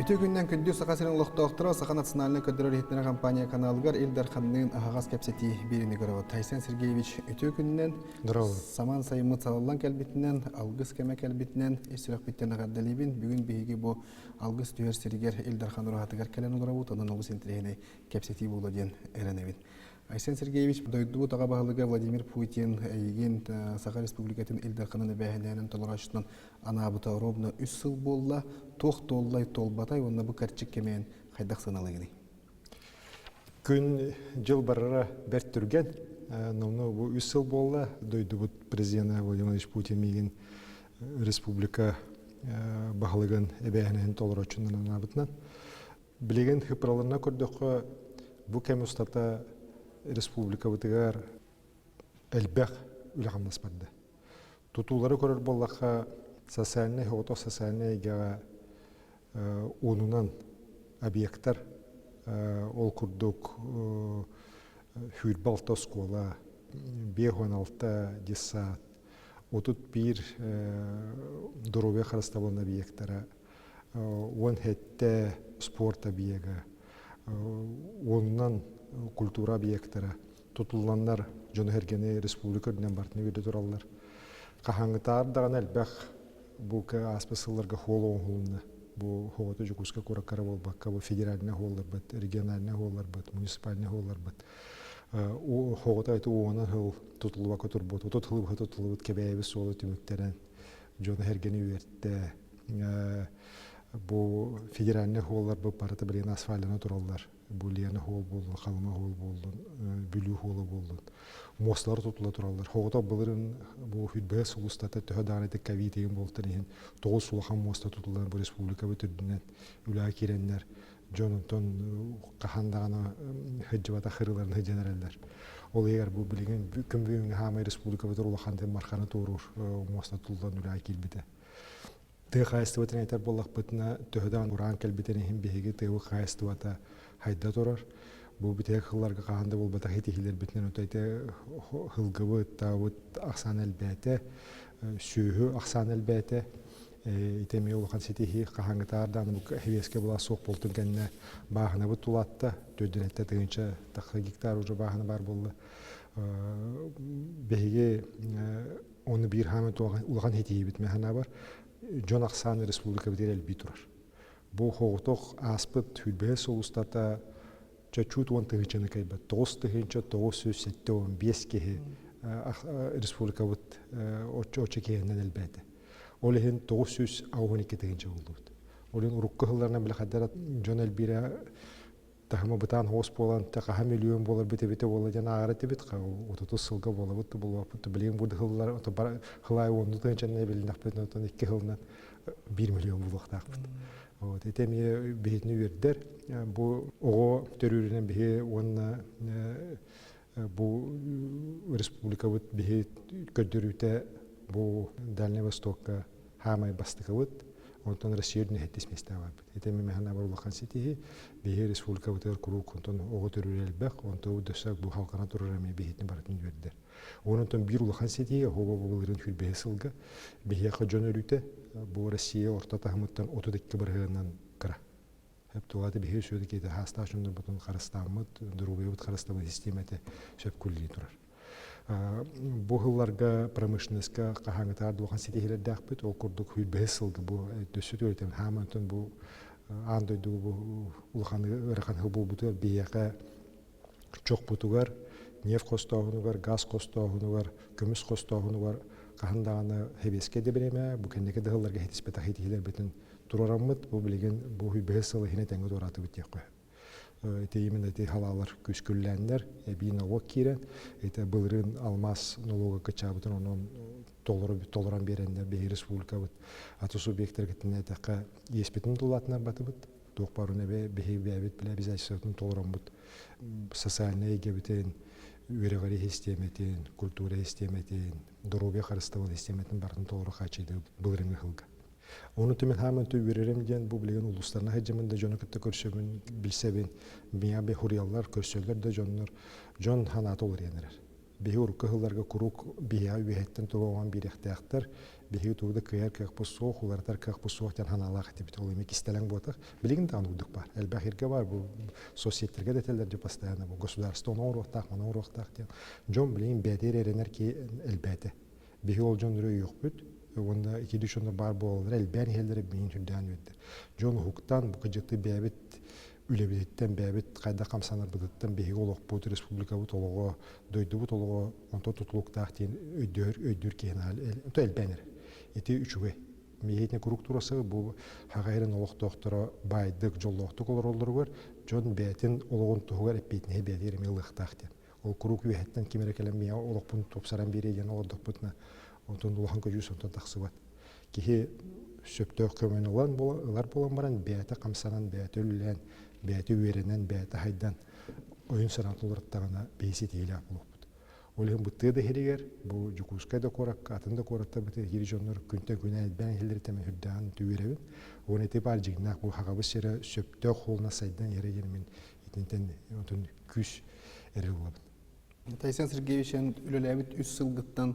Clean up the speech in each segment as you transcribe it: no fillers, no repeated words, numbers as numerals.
Үтө күннен күндү сақасының лоқтоқтыра Сақа национальный көддөрөлүхүттүнө компания каналыгар Илдар Ханнын ағағас кәпсети беріні көрі. Тайсан Сергеевич үтө күннен саман сайымы салалан кәлбетінен, алғыс кәмә кәлбетінен, естірек біттен ағаддалебін, бүгін бейге бұл алғыс түйер сергер Илдар Ханнура хатыгар кәлен ұлыра бұд, онын олғыс інтірегіне кәпсети болу ден әріневін. Айсан Сергеевич, дойду таға бағылыға Владимир Путин еген Сақа Республикатын Илдар Ханнын бәйінәнін толырашынан анабыта ровно 3 сыл болла, тоқ толлай толбатай, онна бұл кәрчік кемейін қайдақ сыналығыны. Күн жыл барыра бәрт түрген, но бұл 3 сыл болла, дойду бұд президент Владимир Путин меген республика бағылыған бәйінәнін толырашынан анабытынан. Білеген хыпыраларына көрдіқі бұл кәмі ұстата республика бұтығар әлбәқ үліғамнас барды. Тұтулары көрір боллаға социальный, хоғытық социальный егеға онынан объекттар ол күрдік хүрбалта скола, 5-16 десат, отут бір дұрове қарыстабылын объекттара, он хетті спорт объега, онынан культура объекттары, тұтыланлар жоны әргені республикадынан бартыны өйді тұралар. Қахаңытар даған әлбәқ бұл аспысыларға холы оңғылыны, бұл хоғаты жүкізгі көраккары болбаққа, бұл федеральны холлар бұд, региональны холлар бұд, муниципальны холлар бұд. Хоғаты айты оғынан хыл тұтылуа көтір бұд, тұтылы бұд кәбәйбі солы түміктерін жоны әргені өйерді. Бұл федеральны холлар бұд барыты білген асфальдына тұралар. Бұл лияны хол болдың, қалыма хол болдың, бүлі холы болдың. Мослар тұтыла тұралар. Хоғыта бұлырын бұл хүтбәе сұлыстаты түхі дағанеті кәвейтеген болдың ең. Тоғыз сұлақан моста тұтылар бұл республика бүтірдінен үлі керенлер. Джонатон қахандағана хүджібата қырыларын хүдженерелер. Ол егер бұл білген күн бүйін хамай республика бүтір ұлақанды марқаны тұғырыр моста тұтылдан үлі келбеті. Тығы қайыстыватын айтар болақ бұтына түхідан ұран кәлбетені хем бейге тығы қайыстывата хайда тұрар. Бұл бітек қылларға қағанды бол бата хетихилер бітінен өтәйті хылғыбы, тауыт, ақсан әлбәті, сүйі ақсан әлбәті. Итеме олған сетихи қағаңғытардан хевеске бұла соқ болтын кәніне бағына бұт тұлатты. Төдін әтті тығынша тақы гектар ұжы бағына бар болды. Бейге оны бір хамет олған хетихи бітме хана бар. Жон ақсан республика бітер әлбей тұрар. Бұл хоғытық аспыт хүлбәе солыстата чачут он тығынчаны кайбат. 9 тығынча 975 кеге республика бұт очы кегеннен әлбәді. Ол ең 912 тығынча болды. Ол ең ұрыққы ғыларына білі қаддарат жон әлбейрі тахыма бұтан хоғыс болан, тақаға миллион болар біте-біте болар, жана ағараты біт қа, 30 сылға болар бұтты болар, білген бұды ғылар, ғылай 10 тығынчаны білін ақпетін, 2 ғылынан 1 миллион болуқтақ бұд. Етеме бейетіні өрдер, бұл оғы төрірінен бейе онына бұл республика бұд бейе көддіріуті бұл Дальний Востокқа хамай бастықы бұд, онтан Россиядың әттес местава бұд. Етеме мәхана бар ұлақан сетігі бейе республика бұдығыр күрук, онтан оғы төрірі әлбәқ, онтан өдісақ бұл халқана тұрыр әме бейетіні барытын өрдер. Онтан бір ұлақан сетігі оғы бұлырын хүл бейе сылғы, бейе қажон өріті, бұл Россия орта тағымыттан 32 бірғынан қыра. Әп тұғады бейе сөйді кейді хаста ашынды бұтын қарыстамыд, дұрубай бұт қарыстамыд системеті сөп күлдей тұрар. Бұл ғылларға промышленесқа қағаңытарды оған сетегелерді ақпет, ол күрдік хүл бейе сылды. Бұл дөсі өйтен хамынтын бұл андойды ұлғаны ұрыған ғыл бұл бұтығар бейеға чоқ бұтығар, нефт қостауғыны бар, газ қостауғыны бар, көміс қостауғыны бар, қағындағаны хебеске де білеме, бұл кәндекі дығыларға хетіспет ағайтығылар бетін тұрарамыд, бұл білеген бұл бейе сылы хіне тәңгі дұраты бітек қой. Это именно эти халалар күскүлләннәр, бина ок кирен, это былырын алмаз налога качабытын, онон толыран береннәр, бей республика бит, аты субъекттер гитне тақа еспетин дулатнар баты бит, тоқ баруна бей бәбит біле обязательствотын толыран бит, социальный егебитен, үйрегari системетен, культура системетен, дұрубе қарыстывал системетен барын толыры қачайды былырын ғылға. Оны түмен хамын түй үйререм ден бұл білеген ұлыстарына хәджімінде жоны күтті көрсөбін, білсебін, мия бе хуриялар көрсөлер де жонлар, жон ханаты олар енерер. Bihi urukka hıllarga kuruk biha üyehetten tuğuğan bir ihtiyaqtır. Bihi tuğda kıyar kıyaq bu soğuk, ulartar kıyaq bu soğuktan hanalaq etibit. Olu emek istelen boğataq. Biligin dağın uyduk var. Elbahirge var bu sosyetlerge deteller de pastayana bu. Gosudaristo ona uruqtaq, ona uruqtaq diyen. John biligin bәдер erener ki elbette. Bihi ol John röy yok büt. Onda iki düşünde bar bu olur. Elbən helleri beyin hüdden ödür. John hukuktan bu kıcıktı bәbit Ülebiditten bәбит қайда қамсанар бұдыттан беге олық бұд республика бұд олығы, дөйді бұд олығы, онто тұтылықтақ дейін өйдір кейін онто әлбәнір. Еті үшіге. Мейетіне күрік турасы бұл хағайрын олық доқтыры байдық, жоллықтық олар олар бар, жон бәтін олығын тұғығар әппейтіне бәдері мейлықтақ дейін. Ол күрік үйәттен кемерекелен мея олық бұны топсаран берейден олардық бұдына онтон олған көжіз онтон тақсы бат. Кеге сөптөк көмен олар болан баран бәті қамсанан, бәті өлілен, бәті үйерінен, бәті хайдан ойын санат оларыттағына бейсет елі апылық бұд. Олығын бұтты да херегер, бұл жүкускай да қорак, атын да қоракта бұты хері жонлар күнтен күнен әлбән хелдері тәмен хүрдіған түйеревін. Оны еті бар жігінақ бұл хағабыз сері сөптөк қолына сайдан ереген мен етінтен күш әрі олабын. Тайсан Сергеевичен үлеләбіт үс сылғыттан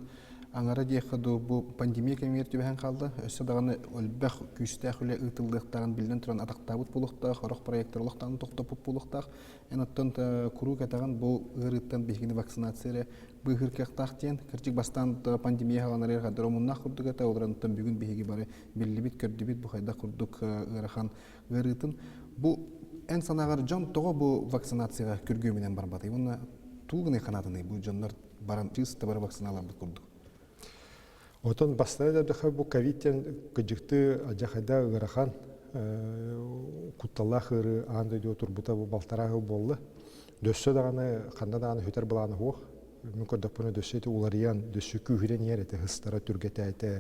аңара дейқыды бұл пандемия кәмер түбән қалды. Өсі дағаны өлбәқ күстәқ үлі ұйтылдықтағын білден тұран атақтабыт болуқтақ, орақ проекторлықтағын тоқтапып болуқтақ. Әнаттан күру кәтаған бұл ғырыттан бейгіні вакцинациялы бұғыр кәқтақ дейін. Кірчік бастан пандемия қаланар ерғадыр омыннақ құрдық әті, оларантан бүгін бейгі бары белі бит, көрді бит, бұл қайда құрдық ғырахан ғырытын. Бұл ән санағар жан тоға бұл вакцинацияға күргөменен бар бады. Оны туғыны қанатыны бұл жанлар баран чисты бары вакциналарды құрдық. Отон бастайды дәхә бу ковидтен кыҗыкты аҗахайда гырахан кутталлах ыры анда ди отур бута бу балтарагы болды. Дөссө даганы канда даганы хөтер буланы хук. Мүмкін дәппіні дөссеті олариян дөссі күйірен ереті хыстара түргеті әйті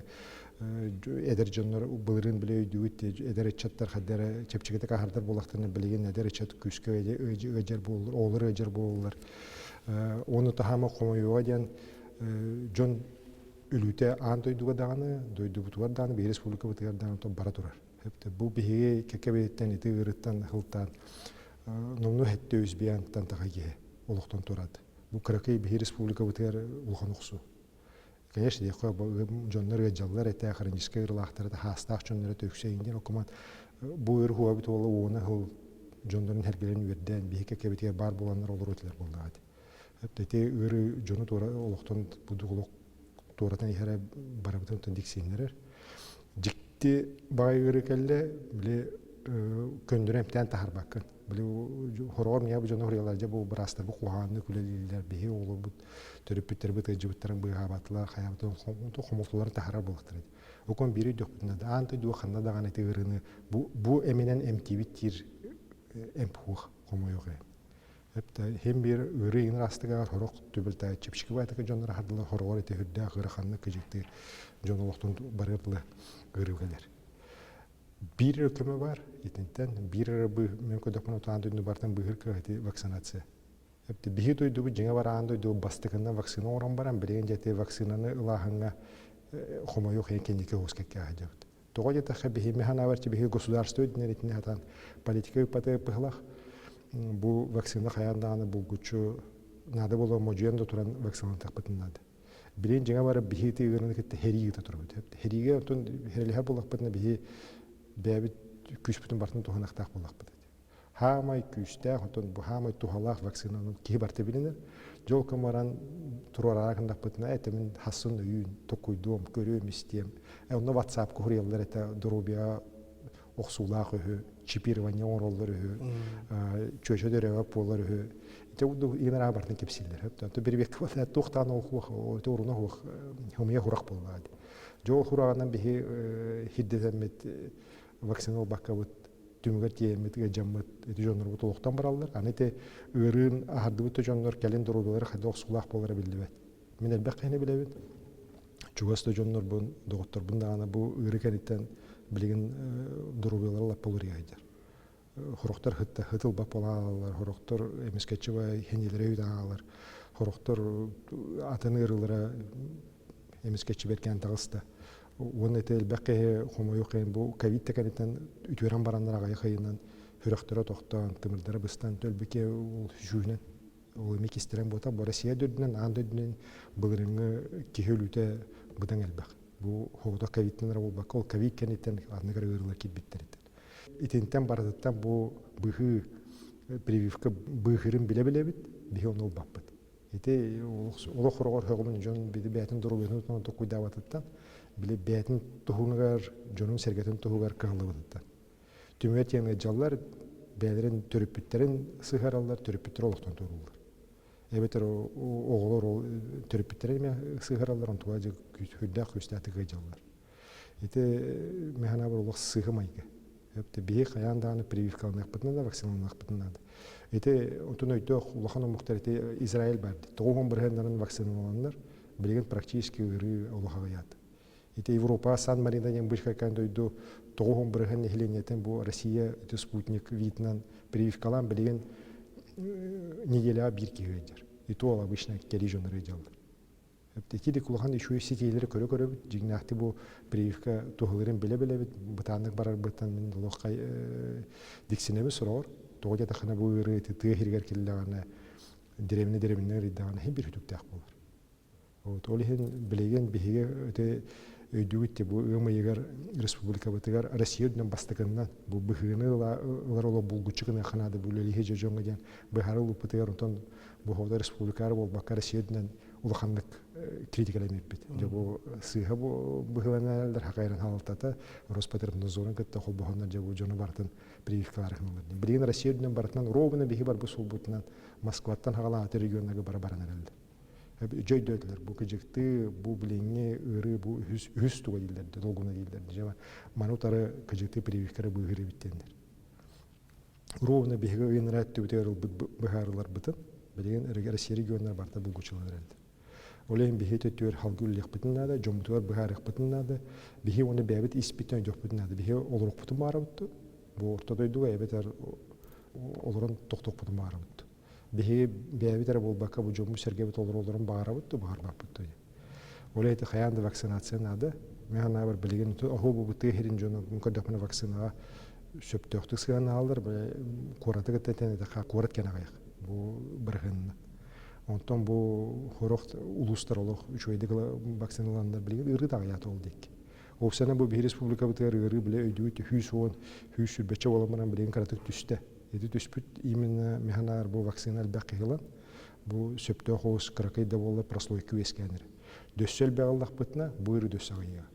әдір жонлар бұлырын біле өйдіуітті әдір etçаттар қаддары чепчігеті қағардар болақтарына білеген әдір etçат күскі өйдер болылар, олыр өйдер болылар. Оны тахама қомайуға ден жон үліте аң дойдуға дағаны, дойду бұтуғар дағаны, бей республика бұтығар дағаны бара тұрар. Бұл бейге кәкебеттен еті ғырыттан ғылттан номну хәтті өзбиян тантаға ге олықтан тұрады. Бұл қырақай бей республика бұтығар ұлған ұқсу. Конечно, дейқой жонлар ғаджалар әті ақырынжеске ғырлақтары хастақ жонлары төксейінден оқыман бұл ұры хуа бұты олы оғына ғыл жонларын әргелерін өрден бей кәкебеттер бар боланлар олар өтілер болдағады. Әті ұры жоны олықтан бұдығылық Туратан ихара барабытын тындик сенерер. Жикти багай ыры келле биле көндүрем тен тахар баккан. Биле хорор мия бу жона хоряларга бу брастар бу куганны күлелилер бихи олу бу төрөпүттөр бу тажыбыттарын бу хабатлар хаябытын хомултулар тахара болуктар. Окон бири докутна да анты ду ханна даган эти ырыны бу эменен эмтибиттир эмпух комойоге. Hem bir ürün rastlığa horok tübültü çipşiki baytık jonlar hardılar horor ete hüdde gırxanlı kıcıktı jonluqtun barıplı gırıgılar. Bir hükümü var etinten bir bu mümkün dopunu tanıdığını bartan bu hırkı vaksinasiya. Hepti bihi duydu bu jenge var andı du bastıkında vaksina oran baran bilen jete vaksinanı ilahanga xomo yok kendiki hoskeke hajat. Toğaja ta bihi mehana varçı bihi государство dinletine hatan politika patı pıhlaq. Bu vaksina hayandağını bu güçü nada bolu mojuyanda turan vaksina taqpatındadı. Bilen jenge var bihi te ýerine ketdi herigi de turdu. Herige otun herliha bolaq patna bihi bäbit küçbütün bartyn tohanaqtaq bolaq patdy. Hamay küçtä otun bu hamay tohalaq vaksinanın ki bartı bilinir. Jol kamaran turaraqında patna etemin hasun üyün tokuydum görüyorum isteyem. Onda WhatsApp kurýarlar eta durubiya oqsulaq чипирование ороллары чөчөдөр эвап боллары те уду инара бартын кепсиллер то бербек болса токтан ол торуна хох хомия хурак боллады жол хураганан бихи хиддетемет вакцинал бакабыт түмгөр тиемитге жаммыт эти жоннор бу толуктан бараллар аны те ырын ахардыбыт жоннор келин дурулар хадда оксулак боллары билдибет мен элбек кайны билебит чугаста жоннор бу доктор бундагана бу ырыкениттен билген дурубелар лап болыр яйдар. Хорохтар хытыл бапалалар, хорохтар эмескечева хенелере үйдағалар, хорохтар атын ырылара эмескече берген тағыста. Оны этел бәкке хомойу қайын бұл ковид текенеттен үтверан барандар ағай қайынан хүрақтары тоқтан, тымырдары бұстан төлбеке жүйінен Ол эми кистерен бота бу Россия дөдүнөн ан дөдүнөн былырыңы кихөлүтө быдан элбак. Бу хогото ковидтен болбак. Ол ковид кенетен адныгар ырылар китбиттер. Итентен бараттан бу быхы прививка быхырын биле-билебит, бихи он олбаппыт. Ите оло хорогор хогомун жон биди бәтин дурулуну тон куйдабаттан биле бәтин тухунгар жонун сергетин тухугар кылыбыттан. Түмөт яңа жаллар бәлерин төрүпүттерин сыгаралар төрүпүттер олуктан турулар. Эбетер оголор төрүпүттер эме сыгаралар он туга же хүддак хүстатыгы жаллар. Ите механа бер олук сыгымайга. Эпте бие каянданы прививкаланак бытнада вакциналанак бытнада. Ите онтон өйдөх улахан мухтарите Израиль барды. Тогон бирхендерин вакциналандар билген практически ыры улахаят. Ите Европа Сан-Марино ден бышка кандойду тогон бирхен эхленетен бу Россия ите спутник витнан прививкалан билген неделя бир кегедер. И то обычно келижон рыжалдар. Эптеки де кулахан еще сетейлери көрө-көрө жигнахты бу прививка тухылырын биле-биле бытаннык барар бытан мен лохкай диксинеби сурор. Тогда тахана бу ыры тыгыргер келлагана деремне ридагана хем бир хүтүктак болар. Вот олихен билеген биһиге өте өйдүгүтте бу ымыйгар республика бытыгар Россиядын бастыгынан бу быхыны лароло булгучугына ханады бу лелихе жожонга ден быхарыл бытыгар онтон бу хода республикалар болбак Россиядын улаханнык критикалемеп бит. Жабу сыйга бу быхыланалар хакайран халтата Роспотребнадзорун кытта холбохоннар жабу жону бартын прививкалар хыналар. Билген Россиядын бартынан ровно биһи бар бу сулбутунан Москваттан хагалааты регионнага барабаран элди. Жойдойлар бу кыжыкты бу биленге ыры бу хүс туга дилдер, долгуна дилдер. Жаба манутары кыжыкты прививкалар быгыры биттендер. Ровно биһиге ыйнырат төбөтөр быхарлар бытын. Билген Россия регионнар барта булгучулар элди. Олен биһи төтөр халгүллек битнада, жомтуар быхарык битнада, биһи оны бәбит испитен жок битнада. Биһи олорук бутун барабыт. Бу ортодойдуга эбетер олорун токток бутун барабыт. Биһи бәбитер болбакка бу жому сергебит олорун барабыт, барбапыт. Олейте хаянда вакцинация нада. Мен абар билген охо бу тыгырын жону көдөпнө вакцинага сөптөктүк сыганалар, коратыга тетенде корат кенагайык. Бу бирген. Онтон бу хорохт улустар олох үчөйдүк вакциналандар билген ыры тагаят ол дейк. Опсана бу бир республика бытыр ыры биле өйдү хүс сүрбече боламан билген каратык түстө. Эди түспүт именно механар бу вакцинал бакыгылан бу сөптө хоос кракайда болду прослойка вескенер. Дөссөл багалдак бытна бу ыры дөссагыя.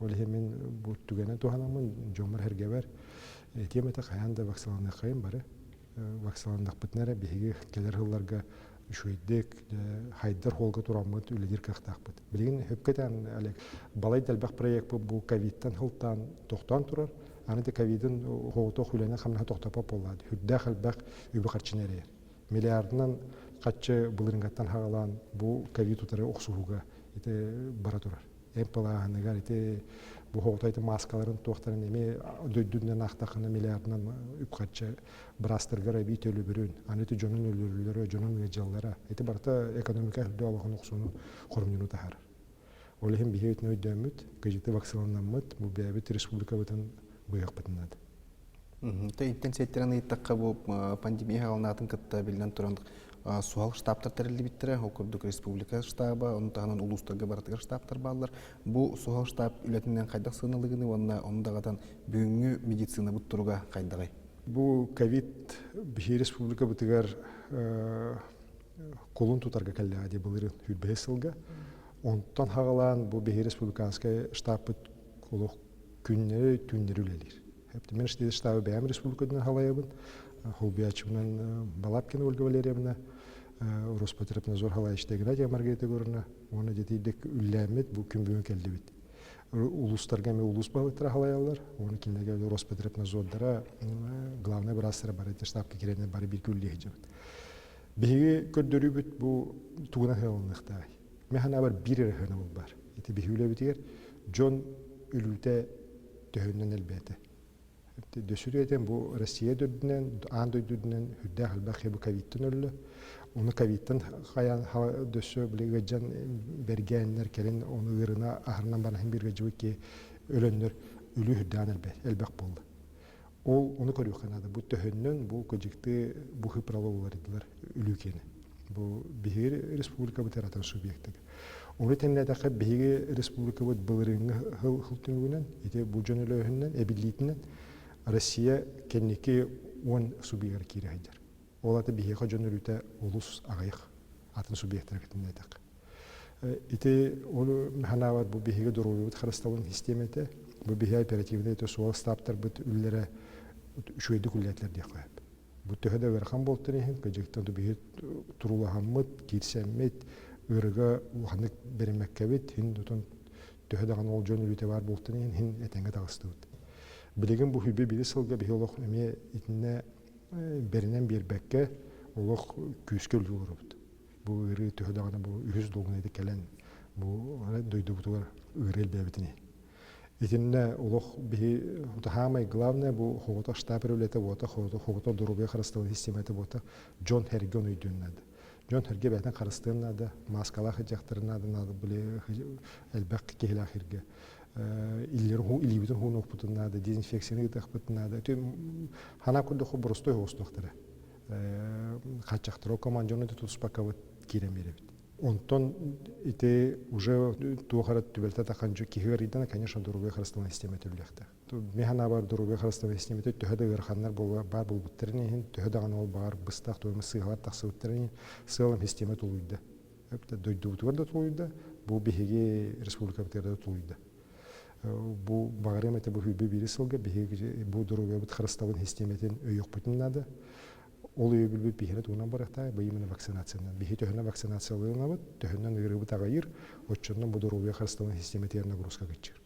Ол хемен бу түгенен туханамын жомар хергебер. Темета каянда вакциналана кайын бары. Вакциналандак бытнара биһиге келер хылларга үшөйдек хайдар холга турамыт үледер кахтакпыт. Билген хөпкетен алек балай далбак проект бу ковидтан хылтан токтан турар. Аны да ковидын хото хүләнә хамна токтапа боллады. Хүддә хәлбак үбе качынере. Миллиарднан качы булырынгаттан хагалан бу ковид утары оксууга ите бара турар. Эмпала нагар ите бу хотайды маскаларын токтарын эме дөйдүннән актакына миллиарднан үпкачы брастыргара битөлү бүрүн. Аны да жонун өлүрлөрү, жонун жаллара. Ите барта экономика хөлдөгөн оксуну кормуну тахар. Олехин бихетне өйдөмүт, кежите вакциналанмыт, бу бәбит республика бутан быяк бытынады. Иттен сеттерен ыйттакка бу пандемия алынатын кытта билген туран суал штабтар терилди биттере, окурдук республика штаба, онтанын улустарга баратыгар штабтар баллар. Бу суал штаб үлетинен кайдак сыналыгыны, ондагатан бүгүнгү медицина буттуруга кайдагай. Бу ковид бихи республика бутыгар колун тутарга келлади булырын хүлбесылга. Онтан хагалан бу бихи республиканская штаб колук күннері түндірілелер. Мен іште штабы бәйім республикадан халайабын. Холбиячымнан Балапкин Ольга Валерьевна, Роспотребнадзор халай іштегіна Маргарита Горна, оны жетейдік үлләмет бұл күн бүгін келді бит. Улустарға мен улус бағыттыра халаялар, оны кендеге Роспотребнадзордара главный брастыры бар, еті штабқа керені бары бір күллеге жабыд. Беге көддөрі бүт бұл туғына хылынықтай. Механа бар бір әріхіні бұл бар. Еті беге бітігер, Джон үліте төһөннән әлбәте. Дөсүрәтен бу Россия дөдүнән, ан дөдүнән хүддә хәлбәхе бу ковидтан өлле. Уны ковидтан хаян дөсө билегәҗән бергәннәр келен уны гырына ахырнан бана һәм биргә җүк ки өлөннәр үлү хүддән әлбәк булды. Ол уны көрү канады. Бу төһөннән бу көҗикте бу хипроловлар идиләр үлү кене. Бу биһиги республика бутаратын субъекттик. Оны теннетака биһиги республика бут былырыңы хылтынгүнен, ите бу жөнөлөһүннен, эбилитинен Россия кенники 10 субъект кирәһидер. Олаты биһига жөнөлүтә улус агайык атын субъекттер кетеннетак. Ите оны механават бу биһиги дөрүбүт харыстабын системете, бу биһи оперативный ите суал стаптар бут үлләре шуйды күлләтләр дияклап. Бу төһәдә верхан болтын иһин, көҗектән биһи турулаһаммыт, кирсәммет, ырыга уханык беремәккәбит, хин тутун төһәдә гана ул жөнөлүтә бар болтын иһин, хин этәнгә тагыстыбыт. Билеген бу хүбе бири сылга биһи олох эме итне беринен бербәккә олох күскөл булырбыт. Бу ыры төһәдә гана бу үз долгынайды келен, бу дойду бутугар ырыл бәбитини. Итинне олох биһи самое главное бу хогото штаб рөлете бота, хогото дурубе харыстау систематы бота, Джон Херген үйдүннәде. Джон Херге бәтен харыстыгыннады, маскалах жактырыннады, нады биле элбәк кехлахирге. Иллер ху илибитен ху нокпутуннады, дезинфекцияны тахпутуннады. Хана күндө ху бростой хостуктары. Хачактыру команданы тутуспакавыт киремеребит. Онтон ите уже тухарат түбелте таканжу кихериден, конечно, дурубе харыстан система төлөктө. Механа бар дурубе харыстан система төһөдө гырханнар бар булбуттерин, төһөдө гана бар быстак тоймы сыгалар таксыбыттерин, сыгалам система тулуйда. Эпте дойдубутурда тулуйда, бу биһиги республика битерде тулуйда. Бу багыремете бу хүбе бирисылга биһиги бу дурубе харыстан систематен өйөк бутуннады. Ол өйбүлбү бихине тугунан баракта быйымына вакцинациянан. Бихи төһөнө вакцинациялыгынабыт, төһөннөн ыйрыбыт агайыр, отчоннон бу дурубе харыстан систематен нагрузка кетчир.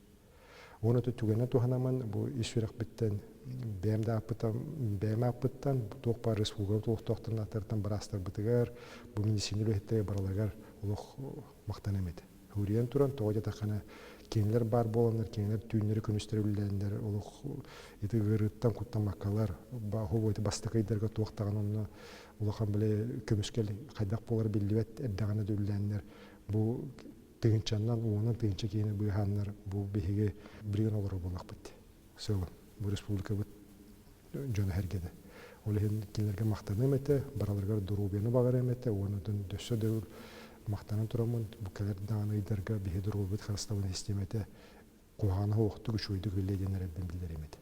Оны түгенне туханаман бу ишвирак биттен бемда апыттан ток бар республика толуктуктан атыртан барастар битигер бу медициналык хетте баралагар улук мактан эмет. Хуриен туран тоожа такана кеңлер бар боландар, кеңлер түйнері күнүстөрүлдендер, улук ити гырыттан куттан маккалар, хобойты бастыкайдерге туактаган онно улахан биле көмүскел кайдак болар билбет эддаганы дүллендер. Бу тыгынчаннан уунун тыгынча кийини быйханнар бу биһиги бирген олор болак бит. Сыл бу республика бит жона хергеде. Олехин кинлерге мактаны эмете, бараларга дурубени багар эмете, онутун дөссө дөөр мактанан турамын, бу келерден ыйдарга биһи дурубет харыстабын системете куханы хокту күчөйдү гөлледенерден билдер эмете.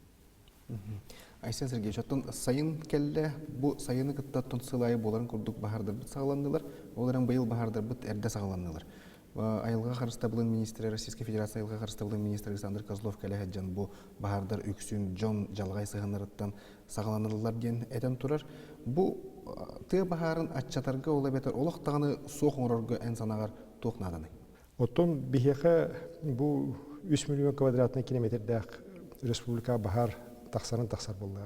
Айсен Сергеевич, оттон сайын келле бу сайыны кыттаттон сылайы боларын курдук бахардар бит сагаланнылар, оларын быйыл бахардар бит эрде сагаланнылар. Айылга харыстабылын министри, Российской Федерация айылга харыстабылын министри Александр Козлов келеһеджан бу бахардар үксүн жон жалгай сыгынырыттан сагаланылар ден этен турар. Бу тыя бахарын атчатарга ола бетер олох таганы соох оңорорго эн санагар туокнаданы. Оттон бихеха бу 3 миллион квадратный километрдек республика бахар тахсарын тахсар болду.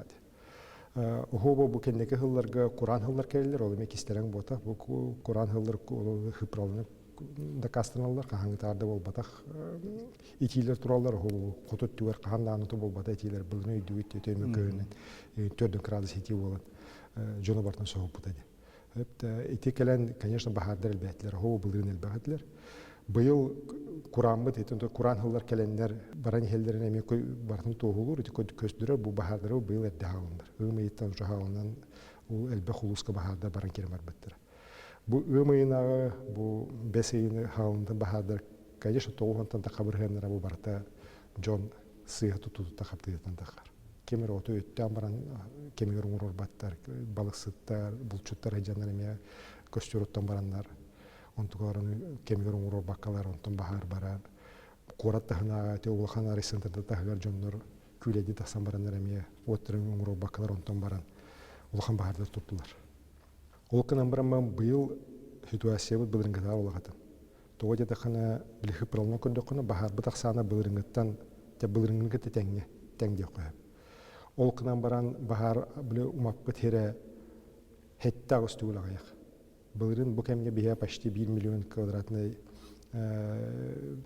Хобо бу кендеке хылларга Куран хыллар келдер, ол эме кистерең бота, бу Куран хыллар хыпралны да кастыналар кахаңтарда болбатах итилер туралар хол котот түгөр кахандааны болбата итилер бүгүн үйдүгүт өтөмө көөнүн 4 градус ити болот жона бартан соғып бутады. Ити келен, конечно, бахардар элбәтләр, хо булгын элбәтләр. Быел Куранбы тетен Куран хыллар келендер баран хелдерен эме бартын тоғулур, ити көздүрөр бу бахардары быел эдде халындар. Ымы иттан жахалынан ул элбә хулуска бахарда баран кермар беттер. Бу ымыйнагы, бу бесейни халындан бахардар, конечно, тоғугантан тақабырхеннер бу барта Джон сыйы тутуду тақаптыйтан тақар. Кемер ото өттен баран кемер оңорор баттар, балыксыттар, булчуттар хеджандар эме көстөрөттөн барандар. Онтугарын кемер оңорор баккалар онтон бахар барар. Кураттахына те улахана ресентерде тахгар жоннор күледи тахсан барандар эме оттырын оңорор баккалар онтон баран. Улахан бахарда туттулар. Ол кынан баран быйыл ситуация бут былырыңгата улагатын. Тоодя тахана билихи пролно көндөкүнө бахар бытаксана былырыңгаттан те былырыңгыта теңде коюп. Ол кынан баран бахар биле умапкы тере хетта гостулагаяк. Былырын бу кемге бия почти 1 миллион квадратный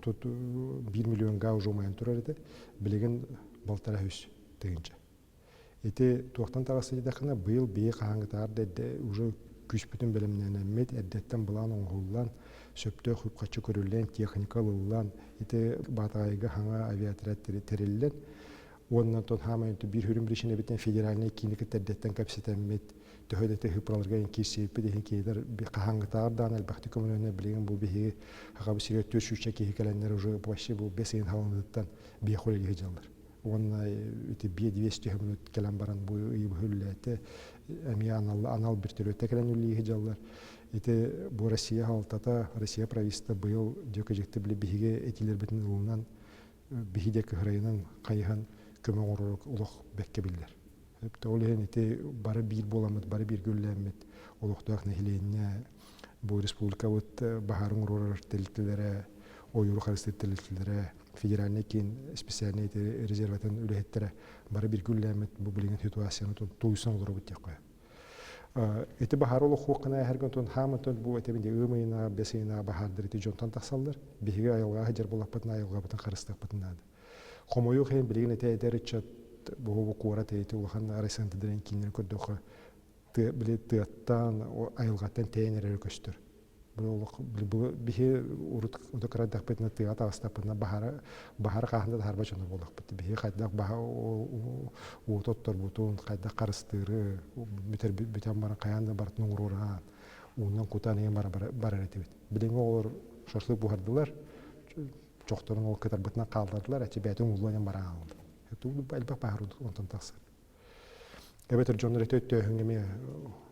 тут 1 миллион га уже майын турар эди. Билеген балтара хүс тегинче. Эти туактан тагысы дакына быйыл бие каңгытар деде уже күч бүтүн белемнен эмет эддеттен булан оңгуллан сөптө хупкачы көрүлгөн техникалылан эти батайга хаңа авиатораттары терилден Ondan ton hamay bir hürüm birişine biten federalne kinlik terdetten kapsitemet töhödete hıpralarga en kirsi bir hekeder bir kahangıtardan elbette komününe bilgin bu bir haga bir siret töşüşe ki hikayeler уже başı bu besin halandıktan bir hole geceler. Onna iti bir 200 minut kelam baran bu hüllete emi anal bir türlü tekrar ülli geceler. İti bu Rusya haltata Rusya pravista bu yıl dökecekti bile bihige etiler bitin ulunan bihide kıhrayının kayhan kömür olarak uluq bekkebilirler. Hep de öyle iti bara bir bolamıt, bara bir göllemet uluqtaq nehileyine bu respublika vat baharın uğrar teltilere, oyuru xarıstet teltilere, federalne kin spesialne iti rezervatın ülehettere bara bir göllemet bu bilgin situasyonu tuyusan olur bu tekrar. Iti bahar oluq huqqına her gün ton hamıton bu etebinde ımıyına, besiyina bahardır iti jontan taqsallar. Bihige ayılga hajar bolaqpatına ayılga batın xarıstaqpatındadı. Xomoyu xeyim bilgin iti ederitçat bu kuara teyti ulhan arasın diren kinler kördöxü bile tığattan o ayılgattan teynere köstür. Bu bihi urut odakara daqpetna tığat ağastapına bahara qahında harba çonu bolaqpıtı. Bihi qaydaq baha o tottor butun qaydaq qarыстыры biten bara qayanda bartın uğruran ondan kutanıya bara retibit. Bilin olur şaşlık buhardılar çoxtorun o kadar bıtına kaldırdılar eti beytin uğulayan bara aldı. Hep bu elbaq bahar ondan taqsır. Evet John Rettet töhüngemi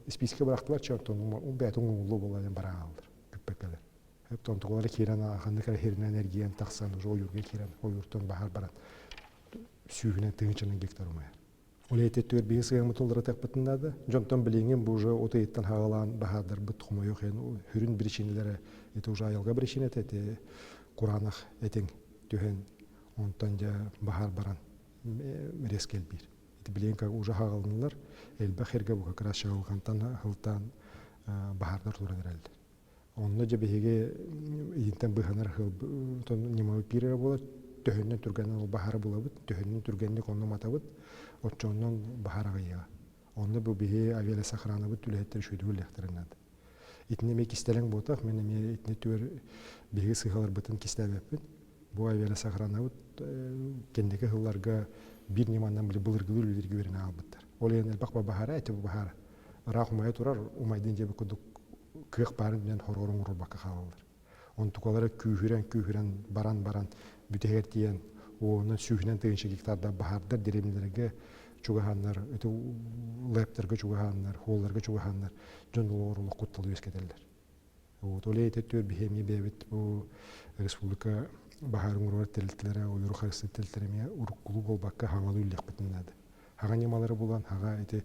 spiske bıraktılar çarton o beytin uğulu bolayan bara aldı. Küppekeler. Hep tontuqları kiran axandıkar herine energiyen taqsan o yurga kiran o yurtun bahar baran suyuna tığınçının gektar olmaya. Oleyte tör bir sığımı toldara taqpatındadı. Jonton bilingen bu otayettan hağalan bahadır bıt xumo yok yani hürün birişinlere eti uja ayılga birişine teti Kur'anaq etin tühen ondan ja bahar baran reskel bir. Eti bilingen ka uja hağalınlar elbaq herge bu kakra şağılgantan hıltan baharдар turan herhalde. Onunla ja behege idinten bıhanar hıl ton nemavi pirere bolar töhünnen türgenden o bahara bulabıt töhünnen türgenlik onu matabıt otçondan bahara gayya. Onunla bu behe aviyale sakranabıt tülehetleri şöydüğü lehterinadı. İtine kistelen botak men itine tür behe sıhalar bıtın kistelebepin. Bu aviyale sakranabıt kendiki hıllarga bir nimandan bile bulurgulu ülürgü verine albıttar. Olayan elbaq bahara eti bu bahara. Rahumaya turar umaydın cebi kuduk kıyık barından hororun urur bakka xalalır. On tukalara kühüren baran büteher diyen onun sühünen tığınşı gektarda baharдар deremlerge çugahanlar, öte lepterge çugahanlar, hollarga çugahanlar jondulu oruluk kuttalı ösketerler. Olay etetör bihemi bebet bu respublika baharın urur teltlere, o yuru xarısı teltlerime urukulu bol bakka hamalı üllek bitinladı. Haga nemaları bulan, haga eti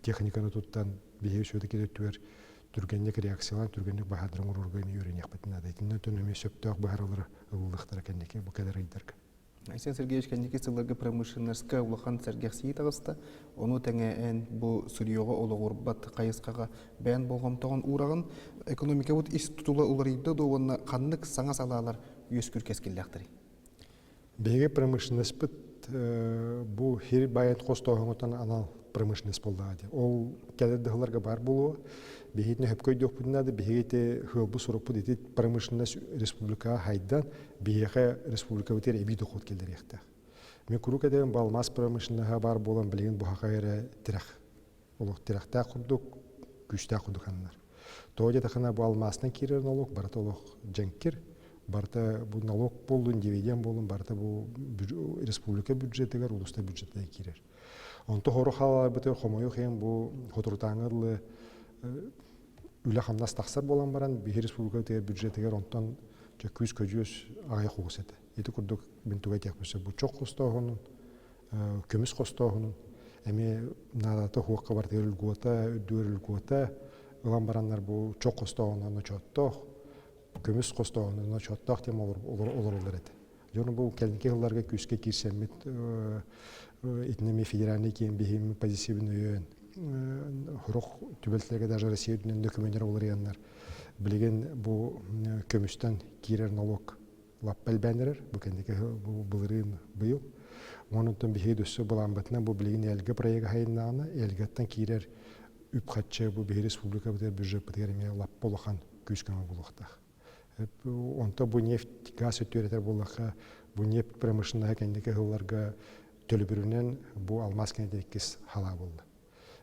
техниканы туттан бие сөйдө кетөтүбөр түргенник реакциялар түргенник бахадырын урурганы үйрөнөк бетинде айтындан төнөмө сөптөк баарылар ылдыктар экенеке бу кадер ыйдарга. Александр Сергеевич кенеке сылларга промышленностька улахан сәргәхси тагыста, ону тәңәен бу сүрьёга ологурбат кайыскага бән болгомтогон урагын экономика бут ис тутула уларыйды да онна каннык саңа салалар өскүр кескиллектери. Беге промышленность бит бу хир баян костогоңотан анал промышленность болду. Ол келеддыгыларга бар болуу, бехитне хөпкөй допуннады, бехите хылбу сурупу дети промышленность республика хайдан, бехе республика битер эби доход келдеректе. Мен курук эдем балмас промышленностьга бар болон билген бу хакайра тирах. Олук тирахта курдук, күчтә курдуканнар. Тоодя тахана балмастан кирер налог, барта олук женкир, барта бу налог болдун, дивиден болдун, барта бу республика бюджетигер, улуста бюджетте кирер. Онто хору халалар бітер хомойу хем бу хотуртаңырлы үлі хамнас тақсар болан баран бихи республика тегер бюджетігер онтан көз көжөз ағай қоғыс еті. Еті күрдік бінтуға тек бөсі бу чоқ қостауғының, көміс қостауғының, әме надаты хуаққа бар тегер үлгуата, үддуер үлгуата, ұлан баранлар бу чоқ қостауғынан чоттоқ, көміс қостауғынан чоттоқ тем олар еті. Жоны бу кәлінке ғыларға көзге кирсемет итнеме федеральный кем бихим позитивный өйөн. Хурук түбелтлерге даже Россия дүнен документтер олар яннар. Билеген бу көмүстөн кирер налог лаппел бәнерер, бу кендеке бу былырын быйыл. Онунтон бихи дөссө буламбатына бу билеген элге проект хайнаны, элгаттан кирер үпхатчы бу бихи республика бутер бюджет бутерме лапполахан күскөн булуктах. Онто бу нефть газ өтөрөтөр булакка бу нефть промышленная кендеке хылларга төлөбүрүнен бу алмаз кенедеккис хала болду.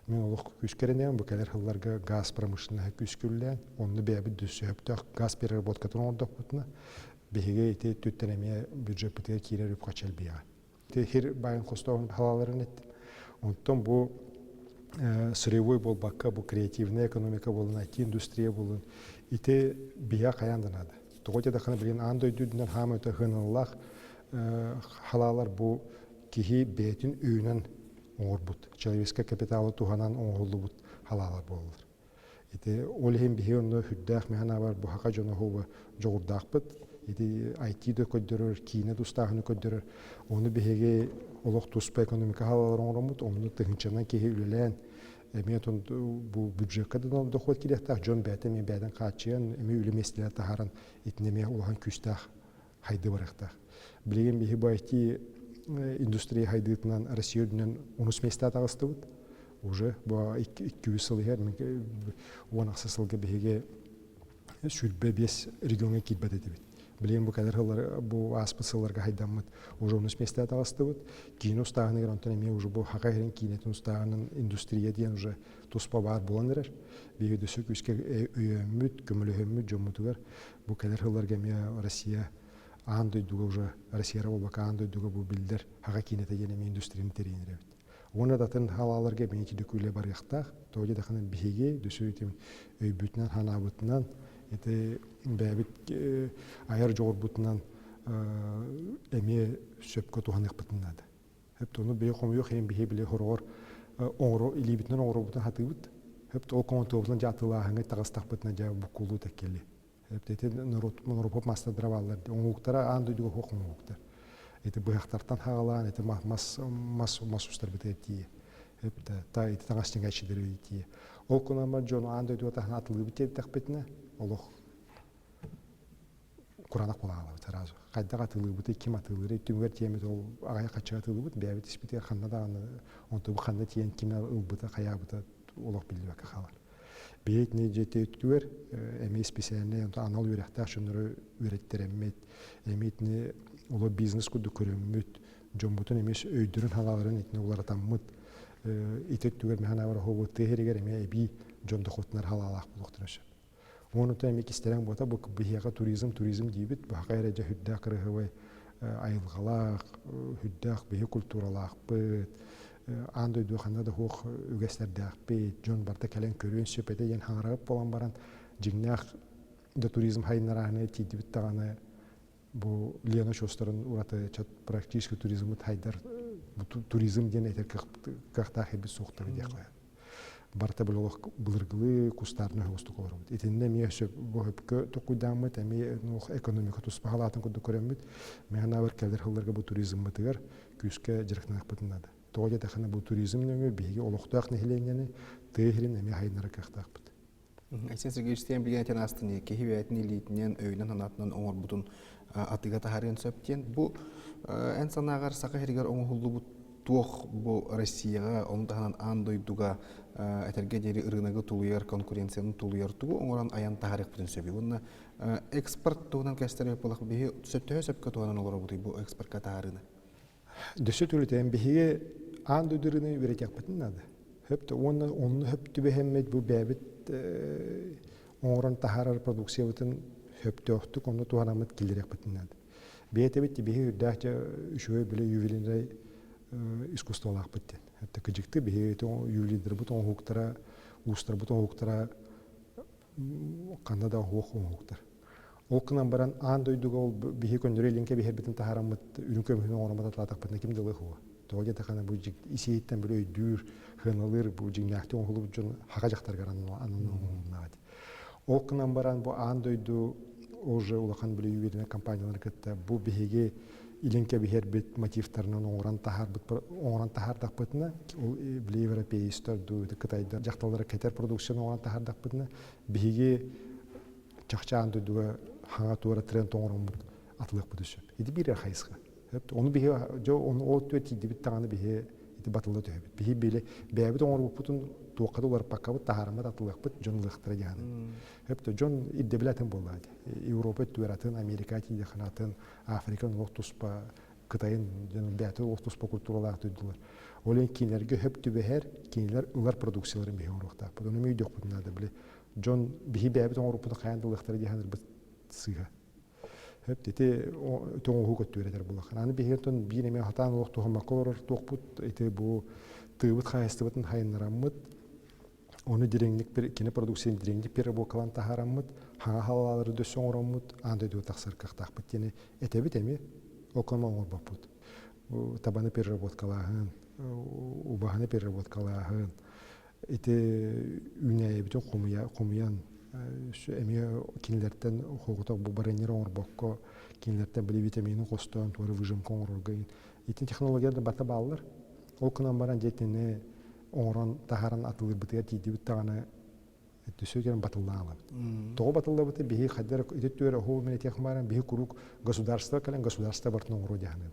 Мен олох күскеренем бу келер хылларга газ промышленная күскүллән, онны бәбит дүсөптөк газ переработкатын ордокпутна, беге ите түттенеме бюджет битер кирер үп качал бия. Те хир байын хостон халаларын эт. Онтон бу сырьевой болбакка, бу креативная экономика болун, IT-индустрия болун, ите бия каянданады. Тоготе да хана билген андой дүдүнөн хам өтө хыналлах халалар бу кихи бетин үйнөн оңорбут. Человеческий капиталы туханан оңолубут халалар болулар. Ите олхем бихи онно хүддах механа бар бу хака жона хова жогурдакпыт. Ите IT-дө көддөрөр, Кийне тустагыны көддөрөр. Оны бихеге олох туспа экономика халалар оңоромут, оны тыгынчанан кихи үлелен мен бу бюджетка да доход килектак жон бәте мен бәден качыен эми үлеместелер тахаран итнеме улахан күстах хайды барактак. Билген бихи байти индустрия хайдытынан Россияден унус места тагыстыбыт. Уже бу 200 жыл хер мен он аксасылга бихиге сүрбе 5 регионга китбет этибит. Билген бу кадрлар бу аспысыларга хайдамыт уже унус места тагыстыбыт. Кийин устаганы грантан эми уже бу хакайрен кийнетин устагынын индустрия диен уже туспа бар боландырар. Биги дөсө күскө өйөмүт, көмөлөмүт жомутугар бу кадрларга эми Россия андой дуга уже Россия болбака андой дуга бу билдер хага кинете генеме индустрияны терейнеребит. Оны датын халаларга меники дөкүле бар яктак, тоги да хана биге дөсөйтем өйбүтнөн ханабытынан эте бәбит аяр жогорбутунан эме сөпкө туханык бытынады. Хеп тону бе комуй хем бихе биле хорор оңро илибитнен оңробутун хатыбыт. Хеп то контобунан жатылаһыңы тагыстак бытына жа букулу текели. Эптете народ моноропоп маста драваллар. Оңуктара андой дуга хокмуктар. Эте быяктартан хагалан, эте мас устар битети. Эпте та эте тагастынга чидерити. Ол конама жон андой дуга тахна атылы битет такпетне. Олох Куранак болала таразу. Кайда атылы бите ким атылы түңгөр темет ол агая кача атылы бит бәбит испитер ханда да онто бу ханда тиен кимна ылбыта кая быта олох билбек халар. Бейтне жете өткөр эми специальный анал үрәхтә шуннары үрәттерәммет эмитне улы бизнес күдү көрөммөт жомбутун эмес өйдүрүн халаларын итне улар таммыт итөттүгөр механа бар хобот техеригер эми би жонда хотнар халалак булуктырыш. Оны тәми кистерәң бота бу бихяга туризм дибит бу хакайра җәһүддә кырыгы айылгалак хүддәк бихи культуралак бит андой духанда да хох үгәсләрдә бит жон барта кален көрүн сөпәдә ян хаңрап болан баран җиңнәк да туризм хайнараны тидибит таганы бу Лена Шостарын ураты чат практически туризмы хайдар туризм ден әйтер какта хәбис соқтыры дия кая. Барта булох булыргылы кустарны хосту корбут. Итенне мияшеп бу хөпкө токуйдамы тәми экономика туспахалатын күдү көрөмбүт. Механа бар келдер хылларга бу туризм мытыгар күскә җиркнак бытынады. Тоге да хана бу туризмнең биге олохтак нехленене tehrin эми хайнара кахтакпыт. Айсен Сергеевич тем билген тен астыны кехибетни литнен өйнен ханатынан оңор бутун атыга тахарен сөптен бу эн санагар сакы хергер оңолду бу туох бу Россияга онтаханан андой дуга этерге дери рыногы тулуяр конкуренцияны тулуяр тугу оңоран аян тахарык бүтүн сөби. Онна экспорт тугунан кестереп болак биги сөптө сөпкө тугунан олор бутуй бу экспортка тахарыны. Дөсөтүлүтен биги андой дырыны үретек бүтүн нада. Höpte onu höpte behemmet bu bebet oran taharar produksiyatın höpte öhtü onu tuhanamet kilirek bitnad. Bete bitti bihi dahça şöyle bile yüvelinre iskustolak bitti. Hatta kıcıktı bihi to yüvelindir bu ton huktara ustar bu ton huktara Kanada huktar. Oknan baran andoydu bihi konrelinke bihi bitin taharammet ürünke mühün oramata tatak bitne kim dalı huwa. Тоге тахана бу исиеттен бирөө дүр хыналыр бу жиңнакты оңулуп жон хага жактар гаран анын наад. Окнан баран бу андойду уже улахан биле ювелирный компаниялар кетти. Бу биге илинке бихер бит мотивтарынан оңран тахар дакпытына ул биле европейстер ду Кытайда жакталары кетер продукцияны оңран тахар дакпытына биге чакча андойду хага тура тренд оңран атылык бүтүшүп. Иди бир хайсга. Onu bihe jo onu o tüeti dibit tane bihe ити батылда төһөбүт биһи биле бэбит оңорбуппутун туоккаты улар паккабыт тахарамат атылыакпыт жон лыхтыра дияны хепте жон идде билатын боллади Европа түөратын Америка тиде ханатын Африка олох туспа Кытайын жон бәты олох туспа культуралаах түйдүлөр олен кинерге хөп түбэхер кинилер улар продукцияларын биһи оңоруктааппыт ону мүйдөхпүтүнада биле жон биһи бэбит оңорбуппутун хаянды лыхтыра дияны сыга hep dedi toğun hukuk töreler bulakhan. Ani biherton bineme hatan olaq toğmak olur toqput ete bu tığıt hayastıbıtın hayınlaramıt. Onu direnglik bir kine produksiyon direnglik bir bu kalan taharamıt. Ha halaları dösün oramıt. Anda diyor taksır kaktakpıt. Yani ete bitemi okuma olur bakput. Tabanı переработкалаһын, убаһыны переработкалаһын. Ете үнәе бүтән комуян эми кинилерден хогуток бу баренер оңорбокко кинилерден били витаминин костон туары выжимка оңоргойн итин технологиялар бата баалар ол кынан баран жетине оңорон тахаран атылыр бытыга тиди таганы төсөгөн батыллаала того батыллабыты бихи хаддар итөтөр хол мене техмаран бихи курук государство кален государство бартын оңоро жаханы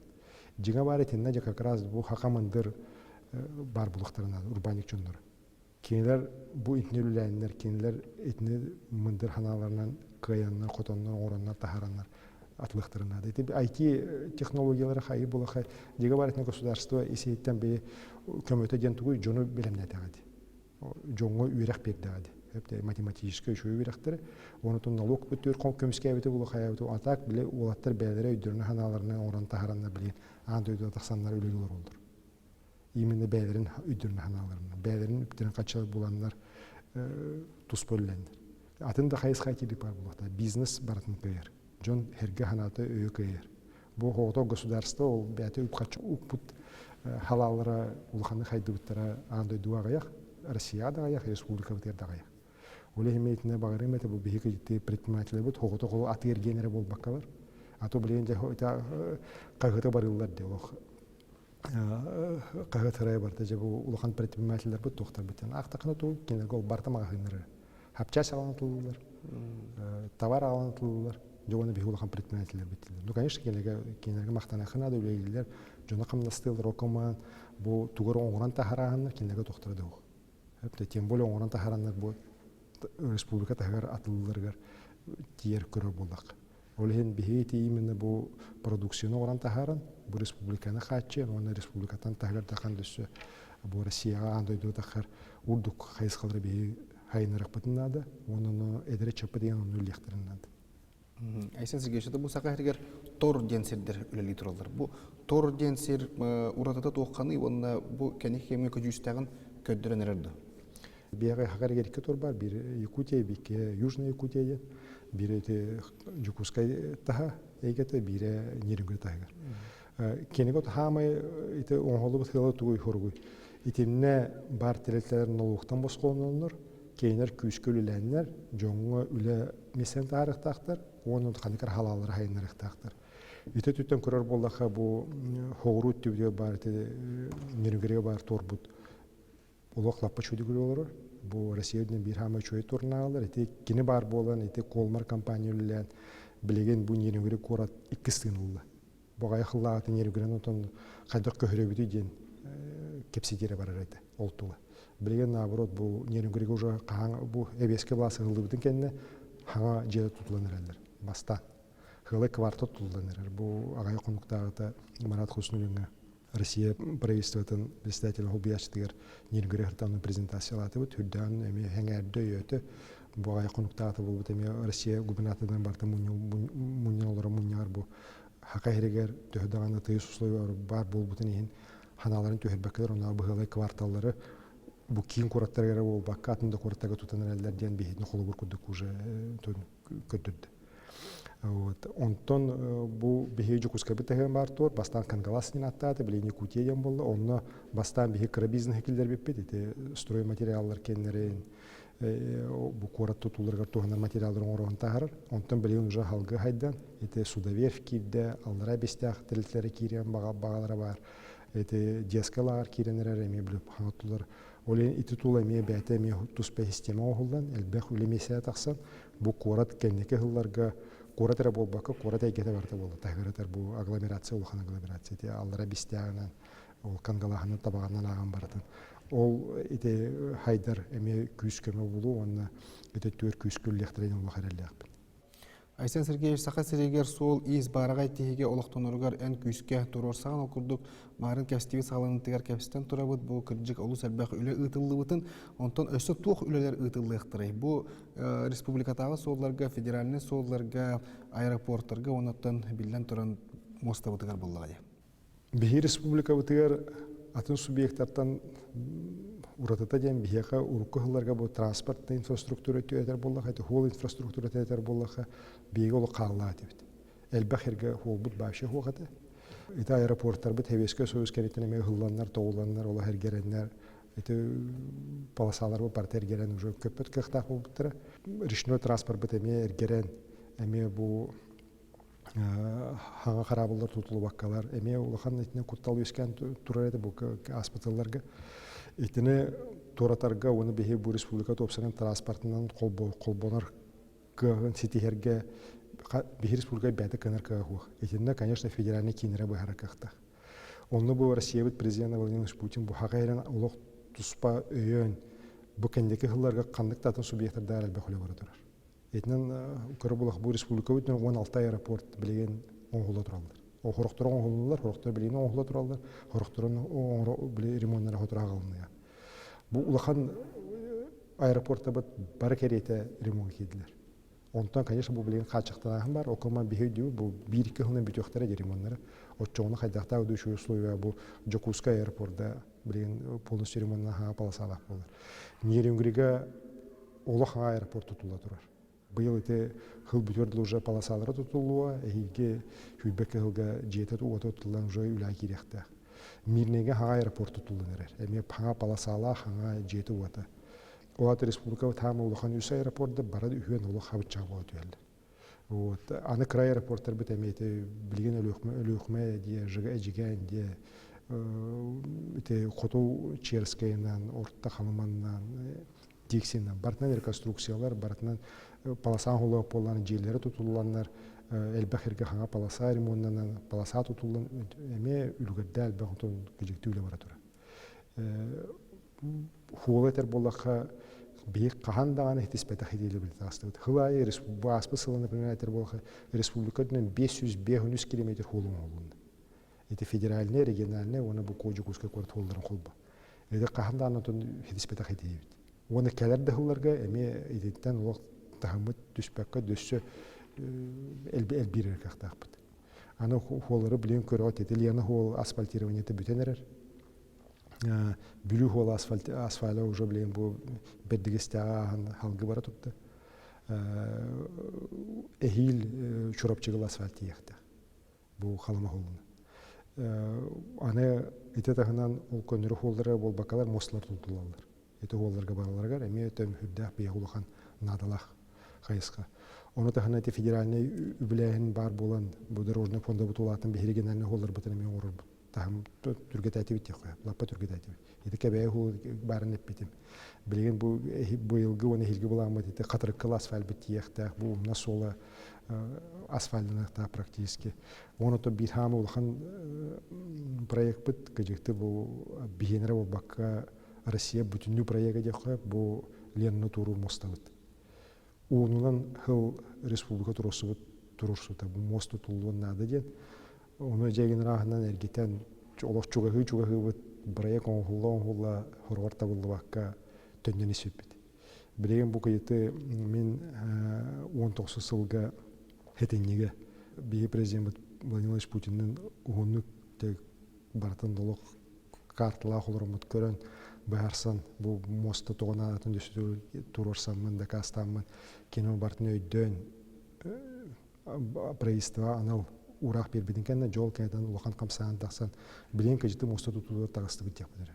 жига бары тенна же как раз бу хакамандыр бар булактарына урбаник жоннор Кинилер bu itnelülenler, kinler itne mındır hanalarından, kayanlar, kotonlar, oranlar, taharanlar atlıqtırına. IT технологиялары хайы була хай. Дига бар этне государство исейттен бе көмөтө жентугу жону билемне тагады. Жоңго үйрек бердагады. Хепте математический шо үйректер. Онутун налог бүтөр көмүскө бете була хай. Атак биле улаттар бәлере үйдөрүнө ханаларынан, оран тахарандар билен андойдо таксандар өлөгөлөр болдур. Именно бәйлерин үйдөрүнө ханаларынан, бәйлерин үптен кача буландар туспөллендер. Атында хайыс хайтиди бар булакта. Бизнес бартын кыйыр. Жон херге ханаты өйө кыйыр. Бу хото государство ол бәте үпкачы уппут халаллара улханы хайдыбыттара андай дуагаяк, Россияда аяк, республика бытерда аяк. Оле хеметине багырым эте бу бихике житти предприниматель бут хото кол атыргенере болбаккалар. Ато билен же хота кайгыта барылар де ох. Кайгытырай барда же бу улхан предпринимательлер бут токтар битен. Актакны тул кине гол бартамага хыныры. Хапча салантылар. Товар алантылар. Жогоны бихи улхан предпринимательлер битилер. Ну конечно кинеге мактана хына да үлейлер. Жона камнастылар окоман бу тугар оңран тахараһынна кинеге токтар да. Хепте тем более оңран тахараннар бу республика тагар атылларгар тиер көрө булдак. Олен бихети именно бу продукцияны оран тахаран, бу республиканы хатчы, оны республикатан тагар тахан дөссө бу Россияга андай тахар урдук хайскалар бихи хайнырак бытынады, оны эдере чапы деген оны лектеринады. Айсан Сергеевич, бу сакахергер тор денсердер үлели туралар. Бу тор денсер уратата тоққаны, оны бу кәнек кеме көжүстәгін көддөрөнөрдү. Бияга хакаргерке тор бар, бир Якутия, бике Южная Якутия. Бире Жукускай таха, егете бире Нерюнгер тагар. Кенегот хамай ите оңголубут хылы тугуй хоргуй. Итинне бар телетлерин налуктан босқононнор, кейнер күскөлүләннер, жоңго үле месен тарыктактар, онун каныкар халаллар хайнарыктактар. Ите түттөн көрөр боллаха бу хогрут түбүдө бар Нерюнгерге бар торбут. Улоклаппа чөйдүгүлөр олор. Бу Россиядын бир хама чөй турналар, эти кине бар болан, эти колмар компаниялар билеген бу Нерюнгер корат 2 сыйнулла. Буга яхыллаты Нерюнгерен отон кайдыр көһөрөбүдү ден кепсидере бар эте олтула. Билеген наоборот бу Нерюнгерге уже каң бу эбеске баласы кылдыбытын кенне хага жер тутуланыралар. Баста хылы квартал тутуланырар. Бу агай конуктагыта Марат Хуснулинга Россия правительствотын председатель Холбияштыгер Нерюнгер хартаны презентациялаты бут хүрдөн эми хеңерде өтө буга конуктагыта болбут эми Россия губернаторунан барты муньялар муньяр бу хакайрегер төһдөганы тыйыс условиялар бар болбутун ин ханаларын төһөрбөкөлөр онаа быгылай кварталлары бу кийин кураттарга болбакка атында кураттарга тутаныралар ден бихитни холобур курдук уже көддүрдү. Вот онтон бу бихи Жукускай битеген бар тор бастан кангаласын аттаты билени Якутиядан болду. Онно бастан бихи крабизин хекилдер беппет эти стройматериаллар кеннерин бу курат тутуларга туганар материалдарын орон тахар. Онтон билен уже халгы хайдан эти судоверфкиде аллара бестах тилтлери кирен багалары бар. Эти дескалар киренер эми билип ханатулар. Олен ити тула эми бәте эми туспе система оголдан элбех үлемесе таксан бу курат кеннеке хылларга Куратера болбакка, курата егете барта болду. Тагыратар бу агломерация улхан агломерация. Те аллара бистягынан ол кангалаханы табағаннан аған баратын. Ол ите хайдар эме күз көмө болу, онна ите төр күз көллектерен олақ әреліғіп. Айсен Сергеевич, сақа сирегер сол из барағай тихиге олықтонырғар ән күйіске тұрорсаған окурдук марын кәстеви сағалынытығар кәпістен тұрабыд, бұл кірджік олу сәрбәқ үлі ұтылы бұтын, онтан өсі туқ үлелер ұтылы ұқтырай. Бұл республикатағы солларға, федеральный солларға, аэропорттарға, онаттан білден тұран моста бұтығар болғай. Бихи республика бұтығар атын субъекттардан уратата ден бихеқа урукка хылларга бу транспортный инфраструктура төетер боллаха, хол инфраструктура төетер боллаха, биге ол қалла атыбыт. Элбахерге хол бут башы хоғаты. Ita аэропорттар бут хевеске союз керетен эме хылланнар, тоғуланнар, ола хергереннер, ita паласалар бу парта эргерен уже көппөт кыхтақ болбуттара. Речной транспорт бут эме эргерен, эме бу хаңа қарабылдар тутулу баккалар, эме улахан итне куттал өскен турар эде бу аспиталларга. Итне торатарга оны бихи бу республика топсанын транспортынан колбонар кыгын ситихерге бихи республика бәті кыныр кыгух. Итне, конечно, федеральный кинере бу харакахта. Онны бу Россия бит президент Владимир Путин бу хагайран улук туспа өйөн бу кендеки хылларга кандык татын субъекттарда албе холе бара турар. Итнен көрөбулак бу республика бит 16 аэропорт билеген оңгула туралдар. О хорохтор оңгулар, хорохтор билеген оңгула туралдар. Хорохторун оңро били ремонттара хотура калыныя. Бу улахан аэропортта бит бар керете ремонт кидилер. Онтан, конечно, бу билеген качыктаган бар. Окума бихедүү бу 1-2 жылдан бүтөктөрө ремонттары. Отчоны хайдакта өдөшүү условия бу Жокускай аэропортта билеген полностью ремонтна полосалак болор. Нереңгриге улахан аэропорт тутула турар. Быйыл ите хыл бүтөрдү уже полосалары тутулуа, эйге хүйбекке хылга жетет уото тутулан уже үлай кирехте. Мирнеге хага аэропорт тутуланыр. Эме хага полосала хага жети уото. Оата республика тама улахан үс аэропортда барады үйен улах хабытчак болот үйелди. Вот аны край аэропорттар бит эме ите билген өлөкмө дие жыга эжиген дие ите Коту Черскайынан, Орта Халыманнан, Диксиннан бартынан реконструкциялар, бартынан полосан холоп болған жерлері тутулганнар, элбахерге хаңа полоса ремонтынан полоса тутулган эме үлгерде элбахтон кежектүү эле бара тура. Хуолетер боллакка бейик кахан даган ихтиспета хидели билтастыгыт. Хылайы республика сыланы примеритер боллакка республикадын 500 километр холун олунда. Это федеральный, региональный, оны бу Жокускай кварт холдарын колба. Это кахан даган ихтиспета хидели. Оны келерде хылларга эме идеттен олық тахамыт түспәккә дөссө элбирер кахтакпыт. Аны холлары билен көрөт этилияны хол асфальтированиеты бүтенерер. Бүлү хол асфальты уже билен бу бердигестага халгы бара тутты. Эхил чурапчыгыл асфальт яхта. Бу халыма холуна. Аны итетахынан ол көнөрү холлары бол бакалар мослар тутулалар. Это холларга бараларга эме өтөм хүддах биягулахан надалах хайыска. Оны тахана эти федеральный үбіләйін бар болан, бұл дорожный фонда бұтулатын бігерегенәріне холлар бұтын емен орыр бұт. Тахам түргет әйтіп етте қоя, лаппа түргет әйтіп. Еті кәбәйі хол барын әппетім. Білеген бұл елгі оны елгі боламыд, еті қатырыққыл асфальт бітті ектақ, бұл умна солы асфальтынықтақ практически. Оны то бір хамы олған проект бұт, көжекті бұл бігенері бұл баққа Россия бүтіннүү проекті де қоя, бұл леніні туру моста бұт. Онынан хыл республика турурсута, бұл мосту тулуын нады ден. Оны жеген рағынан әргетен олық чуғағы бұт, проект оңғылла хорварта бұлды баққа төндені сөппеді. Білеген бұл көйеті мен 19 сылға хетеннеге бейі президент Владимир Путиннің ұғынық бартын долық картыла қолырымыт көрін бәрсан бұл мосты тоғына атын дөсі турорсамын да кастамын кені бартын өйден правительство анал урақ бербеден кәнна жол кәйдан улахан қамсаған тақсан білен көжікті мосты тұтуды тағысты бүт яқпыдыр.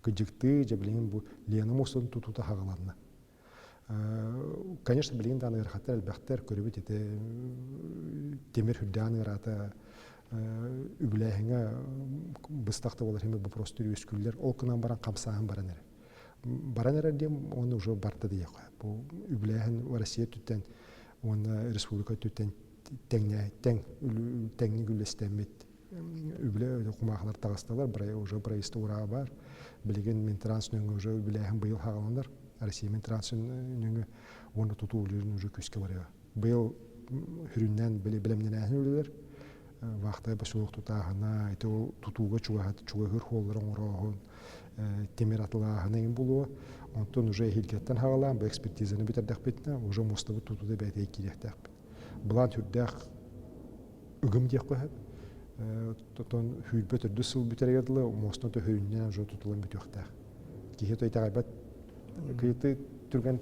Көжікті жа білен бұл лені мосты тұтуды хағаланына. Конечно, білен даны ғырқаттар әлбәқтер көрібет еті темір хүддән ғыраты үбіләйіңі бұстақты олар хемі бұл просто өскүлілер ол күнан баран қамсаған баран әрі. Баран әрі дем оны уже барды дей қой. Бұл үбіләйін Россия түттен, оны республика түттен тәңні гүлестәмет үбле кумахлар тагысталар, уже проезд ура бар. Билеген Минтранс нөңгө уже үблеһен быйыл хагаландар. Россия Минтранс нөңгө оны тутууларын уже күскә бара. Быйыл хүрүннән билемнән үлеләр. Вакыты башылык тутагына, әйтә ул тутууга чугахыр холларын орагын, температураларын булуы. Онтон уже хилкеттен хагалан, бу экспертизаны битердек битне, уже мостабы тутуды бәйтә кирәктәк. Булан түрдәк үгім дек қойып, тотон хүлбет үрді сыл бүтергеділі, мостын то хүріннен жо тұтылын бүтіқтақ. Кейхет ойта ғайбат, кейті түрген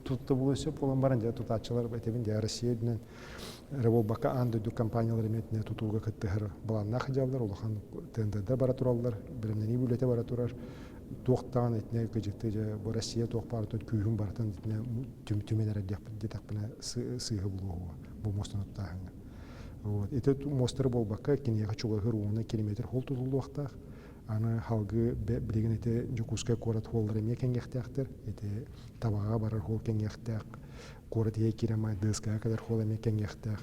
тұтты бұл өсіп, олан барын де тұтатшылар бәтебін де Россия дүнен Револбака андойду компаниялар еметіне тұтуға күттіғір баланна қыжалар, олақан тендерді бара тұралар, білімдені бүлеті бара тұрар, тоқтаған етіне көжекті же бұл Россия тоқ бары тұт күйін бартын түмен әрі детақпына сыйғы болуға, бұл мостын ұттағыңа. Это мостер болбака, кенеға чуғағыр 10 километр хол тұтылды вақтақ. Аны халғы білеген еті жүкускай қорат холлары ме кенгектәқтір. Еті табаға барар хол кенгектәқ. Қорат ие керемай дызға кадар хол ме кенгектәқ.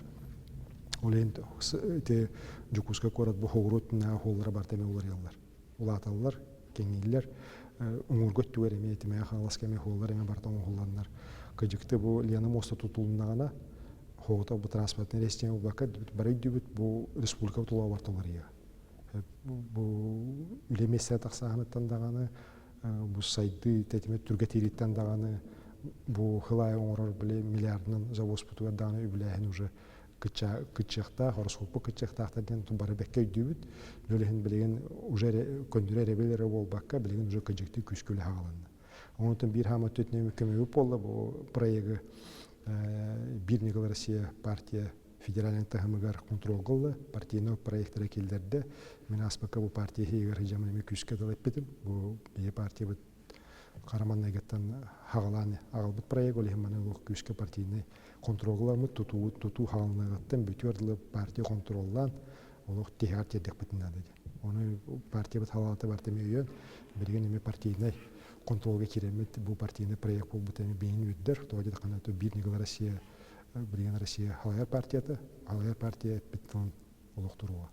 Ол еті жүкускай қорат бұл хоғырутына холлары бартаме олар елдар. Ол аталылар, кеңейлер. Үңіргөт түгер еме еті мәе қаласқа ме холлар еме бартамы холланлар. Көжікті бұл лияны моста тұтылынағына Хоғыта бұл транспортный рейстен ұлбақа бары дүбіт бұл республика тұлға бартылар еға. Бұл үлемесі тақсағаны тандағаны, бұл сайды тәтімет түрге тереттен дағаны, бұл қылай оңырар біле миллиардынан завоз бұтуға дағаны үбіләйін уже күтчіқта, хоросқопы күтчіқтақтардан бары бәкке дүбіт, өліхін білеген уже көндірі ребелері болбаққа білеген уже көжекті күскөлі хағаланды. Онытын бір хамат өтіне көмегі болды бұл проегі Бирникова Россия партия федеральный тахымыгар контрол қылды, партийный проекттері келдерді. Мен аспаққа бұл партия хейгар хижамын күшке далап бетім. Бұл партия бұд қараман әгеттен хағаланы ағыл бұд проект, олығын маны бұл күшке партийный контрол қылармы, тұту хағалынағыттен бүті өrdілі партия контроллан олық тегар тердек бітін дады. Оны партия бұд халалаты бартаме үйен, бірген еме партийный контролға керемет бұл партийный проект бұл бұтәме бейін өддір. Тоғады қанаты Бирникова Россия, бірген Россия халайар партияты, халайар партия біттілін олықтыруға.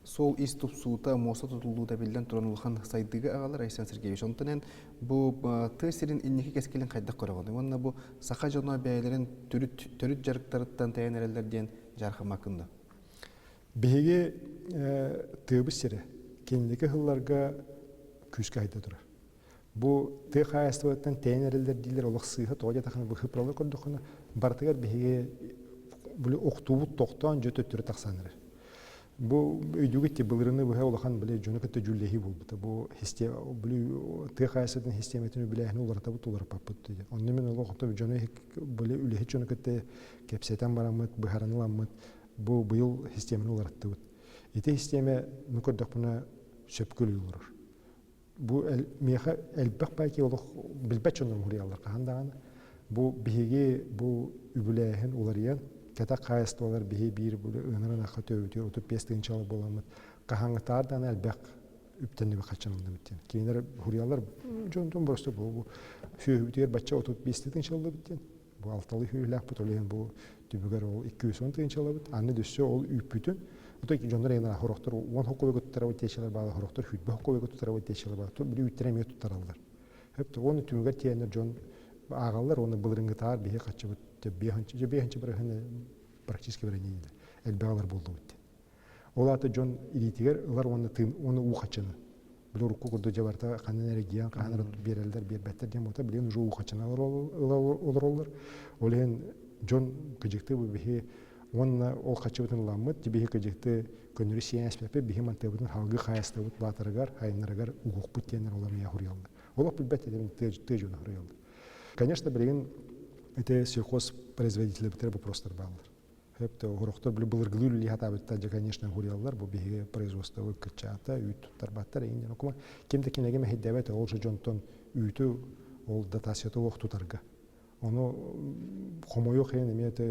Сол иступ суыта моса тұтылуыда білден тұран ұлған сайдығы ағалар Айсан Сергеевич. Онтанен бұл тырсерін иннекі кәскелін қайдақ қорағаны. Онына бұл сақа жона бәйелерін түріт жарықтарыттан тәйін әрелерден жарқымақынды. Бәйге түйбіс сері, кендегі ғылларға күшкі айда тұрар. Бұл тый қайыстығыттан тәйін әрелер дейлер олық сыйғы тоғады тақына бұл хыпралы көрдіқыны бартығар бәйге бұл оқтуыт тоқтан жөті түрі тақсаныры. Бұл өйдігітте бұлырыны бұға олақан біле жөні күтті жүллегі бол бұты. Бұл тый қайыстығын хистеметіні біләйіні оларта бұт олар пап бұтты. Онны мен олақыты жөні біле үлігі жөні күтті кәпсетен барамыд, бұхараныламыд. Бұл бұйыл хистемені оларатты бұт. Еті хистеме мүкірдік бұна сөпкілі олар. Бұл меха әлбәқ бәйке олық білбәт жонын ғұриялар қағандағаны. Бұл бігі бұл үбіләйін олар ең. Кәті қайысты олар бігі бір ұнырын ақы төбітер, 35 жалы боламыд. Қағаңғытардан әлбәқ үптенді бі қатшанылды біттен. Кейінер ғұриялар жонтын бұрысты бұл фүйбітер бәтча 35 жалы біттен. Бұл алталы фүйіләк бұт олайын бұл түбігер ол 210 жалы біт. Анны дөсі ол үппүтін. Отой жондар еңдер хорохтор 10 хоккой көттөрө өтешелер баалы хорохтор хүтбө хоккой көттөрө өтешелер баалы тур бир үттерем өтүп таралдар. Хепти оны түмгөр тиенер жон агалар оны былырыңгы таар бие качып өттү беханчы бир хане практически бир нейди. Элбагалар болду өттү. Оларды жон илитигер алар оны уухачыны. Билер укку көрдө жабарта канын регион каныр берелдер бербеттер дем ота билен уже уухачыналар олар. Олен жон кыжыкты бу бихи Онна ол қачыбытын ламыд, дебеге көжекті көнірі сейін әспепе бейі мантабытын халғы қайысты бұт батырығар, хайынарығар ұғық бұттенер олар мия хұрыялды. Олық білбәт едемін ты жөні хұрыялды. Конечно, біреген әте сельхоз производителі бітер бұл простар бағылар. Хепті ғұрықтар бұлырғылы үлі хатабытта же, конечно, хұрыялдар, бұл бейге производство күтчата, үйт тұттар баттар, ейінден оқыма. Кемді кенеге мәхеддәбәті ол же жонтон үйті ол датасияты оқ тұтарға. Оны қомойы қиын еметі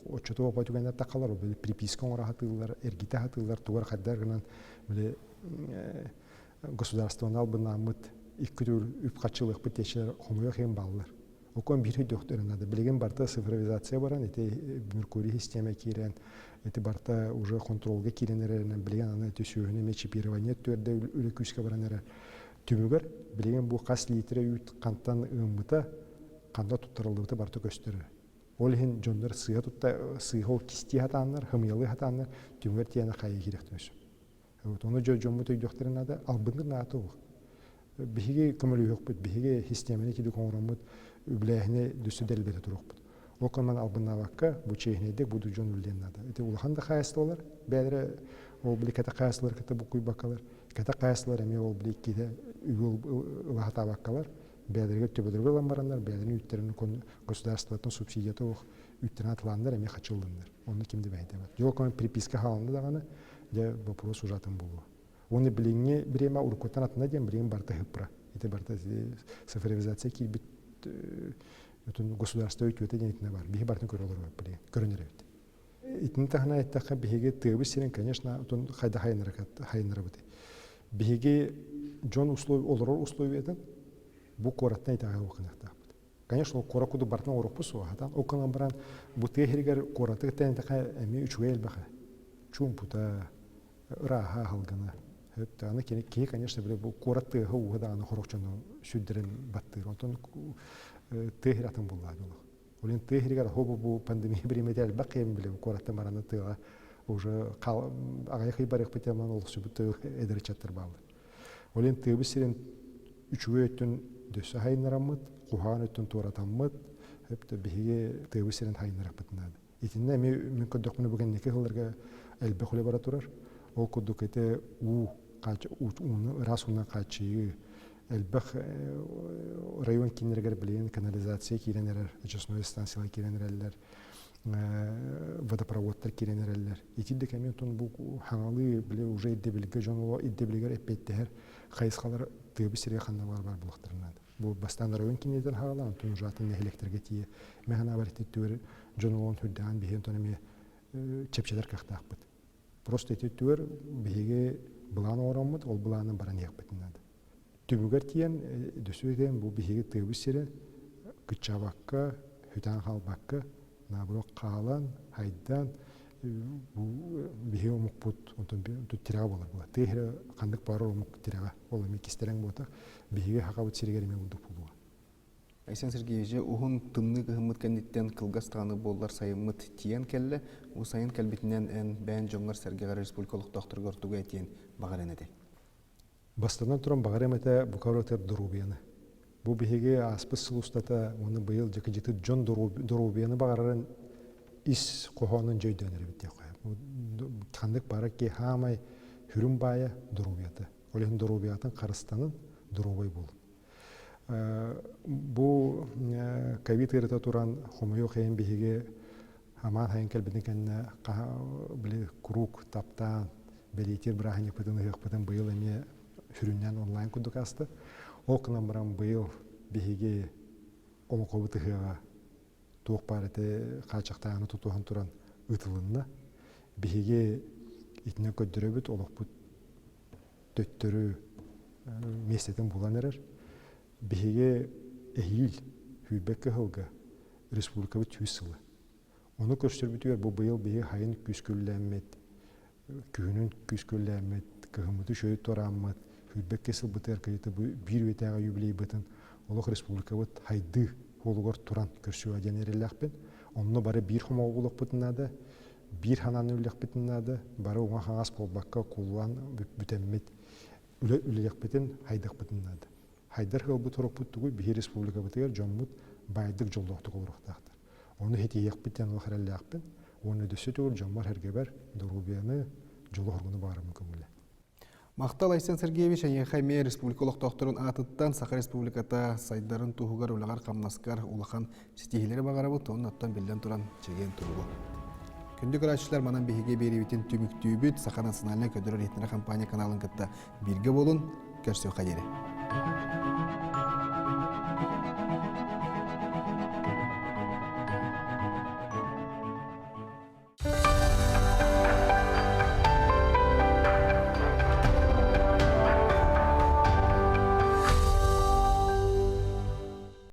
отчеты опай түгендер тақалар, припискан ора хатылар, эргите хатылар, туғар қаддарғынан государствоны албына амыт, иккі түр үп қатшылық бітешілер қомойы қиын балылар. Окон бир доктор надо билеген барта цифровизация баран эти Меркурий система кирен эти барта уже контролга киренерен билеген аны төсөөнө ме чипирование төрдө үлекүскө баранера түмүгөр билеген бу кас литре үт кантан ымыта канда туттарылды барта көстөрө. Ол хин жондор сыга тутта сыга кисти хатаннар хымылы хатаннар түмүгөр тияна кайы керектөс. Вот оны жоммут доктор надо албындыр нату. Биһиги көмөлү yok бит биһиги системаны киди коңромут үблэхне дүсүдел бете турукпут. Оконман албынабакка бу чейнедек бу жон үлден надо. Эти улаханда кайсылар бәдре ол бликата кайсылар ката бу куй бакалар. Ката кайсылар эме ол бликиде үгөл лахата бакалар. Бәдреге төбөдөргө ламбарандар бәдрене үттерин государствотун субсидията ох үттерин атландар эме качылдындар. Оны кимди бәйтебат. Жокон приписка халында даганы я вопрос ужатын болу. Оны билиңе бирема уркотан атына дем билиң барта хыпра. Эти барта цифровизация килбит өтөн государство өтөтө денетине бар. Бихи бартын көрөлөр билиң. Көрөнөр эт. Итин тахна эттака бихиге тыбы сирен, конечно, отон хайда хайнара бит. Бихиге жон условия олорор условиятан бу коратна итага окунакта. Конечно, коракуду бартын орупусу хатан окунан баран бу техригер кораты тентака эми үчүгел баха. Чумпута раха халгана. Это аны ки, конечно, бу кораты хаугада аны хорокчону сүддерин баттыр. Онтон техратын буллады. Олен техригер хобу бу пандемия биремедел бакем биле кораты мараны тыга уже агайхы барык битеман ол сүбүтө эдерчаттыр балы. Олен тыбы сирен үчүгө өттүн дөсө хайнарамыт, кухан өттүн торатамыт, хепте биге тыбы сирен хайнарак битнады. Итинне мүмкүн докуну бүгүн неке кылырга элбе холе бара турар. Ол кудукете уны расуна качы элбэх район кинергер билен канализация киренерер, очистной станциялар киренерлер, водопроводтар киренерлер. Итидде кемен тон бу хаңалы биле уже иддебилге жоноло иддебилгер эппеттер кайсалар тыбы сире ханналар бар булактырнады. Бу бастан район кинеден хагала тон жатын электрге тие. Механа барыттыр жонолон хүддан бихен тоныме чепчелер кахтакпыт. Просто эти түр биге булан орамыт, ол буланын баран якпытнады. Түбүгөр тиен дөсүден бу биге тыбы сире кычабакка, хүтан халбакка, набро калан, хайдан бу биге мукпут, онтон тирага болар була. Техре кандык бары мук тирага. Ол эми кистерең бота биге хакабыт сирегереме булдук булуга. Айсен Сергеевич, ухун тымны кыһыммыт кенниттен кылгастаны боллар сайыммыт тиен келле, у сайын келбитинен эн бән жоңгар Сергеевич республикалык доктор туга тиен багаренеде. Бастан туран багаремете букавротер дорубияны. Бу биһиге аспыс сулустата оны быйыл жекежети жон дорубияны багарарын ис кохонун жойдөнөр бит кой. Кандык бара ки хамай хүрүм бая дорубията. Олен дорубиятын карыстанын дорубай болду. Бу ковид эрете туран хомойо хейин биһиге аман хайын келбидин кенне биле круг таптан белитер брахани пытын ыгыппытын быйыл эме хүрүннен онлайн кудук асты. Окнан баран быйыл биһиге омокобытыга туок барыты качактааны тутухан туран ытылынна биһиге итне көддөрөбүт олокпут төттөрү местетин булан эрер. Биһиге эйил хүбекке хылга республика бит хүсылы. Оны көстөрбүтүгөр бу быйыл биһиге хайын күскүлләммет, күнүн күскүлләммет, кыһымыты шөй тораммат, хүбекке сылбытыр кыйты бу бир ветага юбилей бытын олох республика бит хайды холугор туран көрсү аденереләхпен. Онны бары бир хомог булык бытынады, бир хананы үлек бытынады, бары уңа хаңас болбакка куллан бүтеммет үлек битен хайдык бытынады. Хайдар хылбы торопуттугу биһи республика бытыгар жоммут байдык жолдоктук олуруктаактыр. Оны хети якпыттан охраллаакпын, оны дөсөтүгүл жоммар хергебер дорубияны жолу хоргуну бары мүмкүн буле. Мактал Айсен Сергеевич Хайме республикалык докторун атыттан Саха республиката сайдарын туһугар улагар камнаскар улахан ситихилери багарабыт, онун аттан билден туран чеген тургу. Күндүк арачылар манан биһиге берибитин түмүктүүбүт Саха национальный көдөрөр компания каналын кытта бирге болун, көрсө кадери.